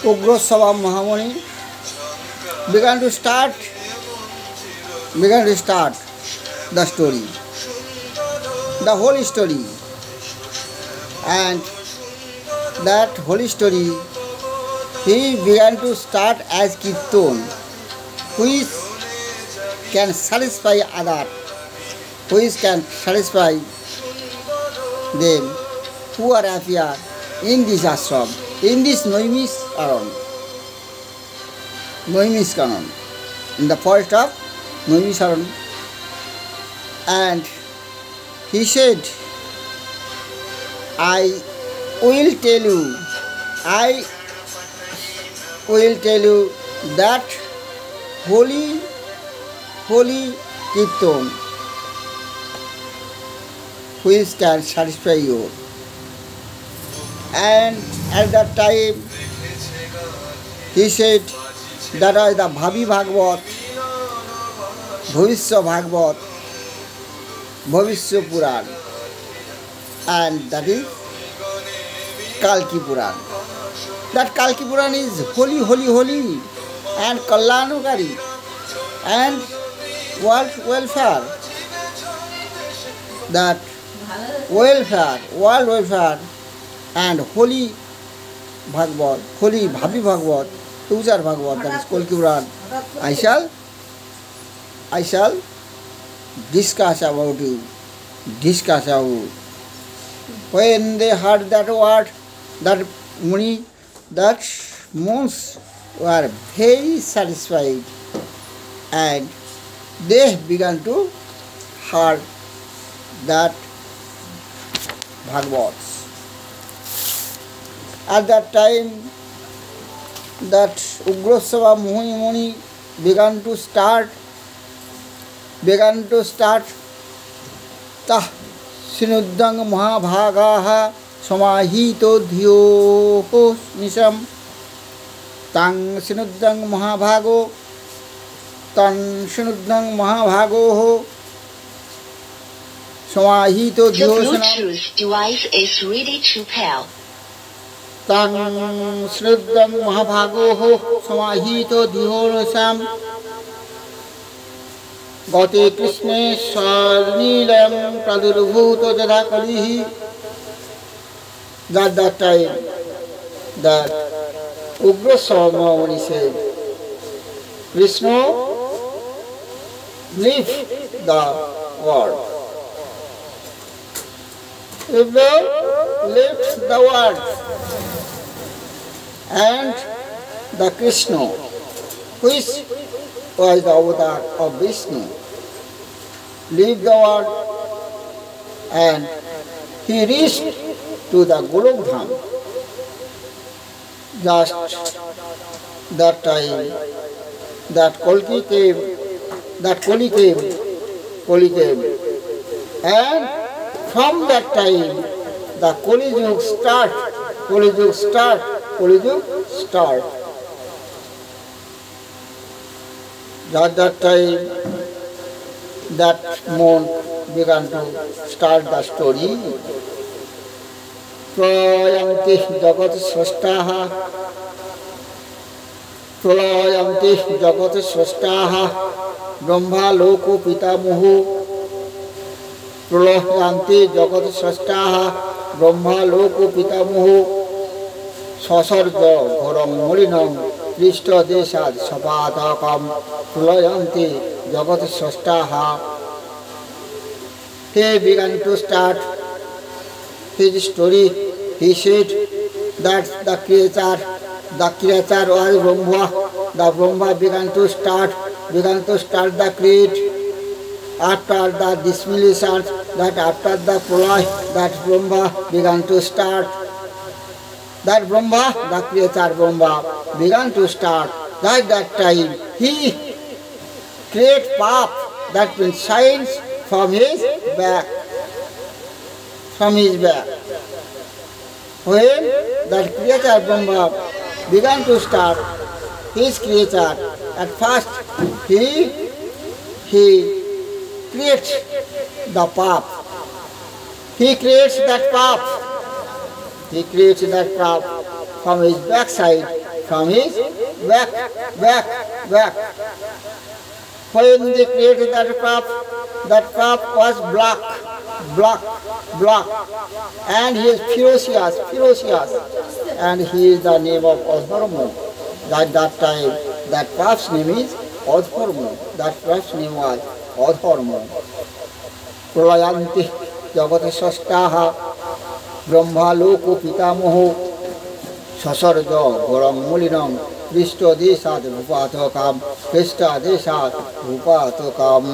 Ugrasava Mahamuni began to start the story, the whole story, and that whole story he began to start as Kirtan, which can satisfy others, which can satisfy them who are appear in this ashram, in this Noimiskaran, in the forest of Noimiskaran. And he said, I will tell you that holy Kirtan which can satisfy you. And at that time he said that is the Bhavi Bhagavat, Bhavishya Bhagavat, Bhavishya Puran, and that is Kalki Puran. That Kalki Puran is holy and Kalyanakari and world welfare. That world welfare and holy Bhagavat, holy Bhavi Bhagavat, Tujar Bhagavat, that is Kalki Puran. I shall discuss about you. When they heard that word, that Muni, that monks were very satisfied and they began to hear that Bhagavats. At that time, that Ugrasava Muni began to start Tah Sinuddang Mahabhagaha Samahito Dhyoho Nisham Tang Sinuddang Mahabhago Tan Sinuddang Mahabhagoho Samahito Dhyosanam. The Bluetooth device is ready to pair. Tang Sinuddang Mahabhagoho Samahito Dhyosanam Gauti Krishne Sarnilam Pradurubhuto Jadakalihi. That time, that Ugrasava Muni said, Krishna, leave the world. If they left the world, and the Krishna, which was the avatar of Vishnu, leave the world, and he reached to the Golok Dham. Just that time, that Koli came, and from that time, the Koli Yug start. At that time, that monk began to start the story. Prayanti Jagat Svastaha Brahma Loko Pitamoho. Prayanti Jagat Svastaha Brahma Loko Pitamoho. Sasarja Ghoram Mulinam Krishna Desad Sapadakam Prayanti Jagat Svastaha. He began to start his story. He said that the creator was Brahma. The Brahma began to start the create. After the dismissal, that after the prolay, that Brahma began to start. That Brahma, the creator Brahma, began to start. That time he create path, that means shines from his back. When that creator Brahma began to start his creature, at first he creates the path. He creates that path from his backside, from his back. When they created that calf was black, and he is ferocious, and he is the name of Adharma. At that time, that calf's name is Adharma. That calf's name was Adharma. Pralayanti jagati sastaha brahma loko pitamoho sasarja gorang mulinam Krishta deshat rupatakam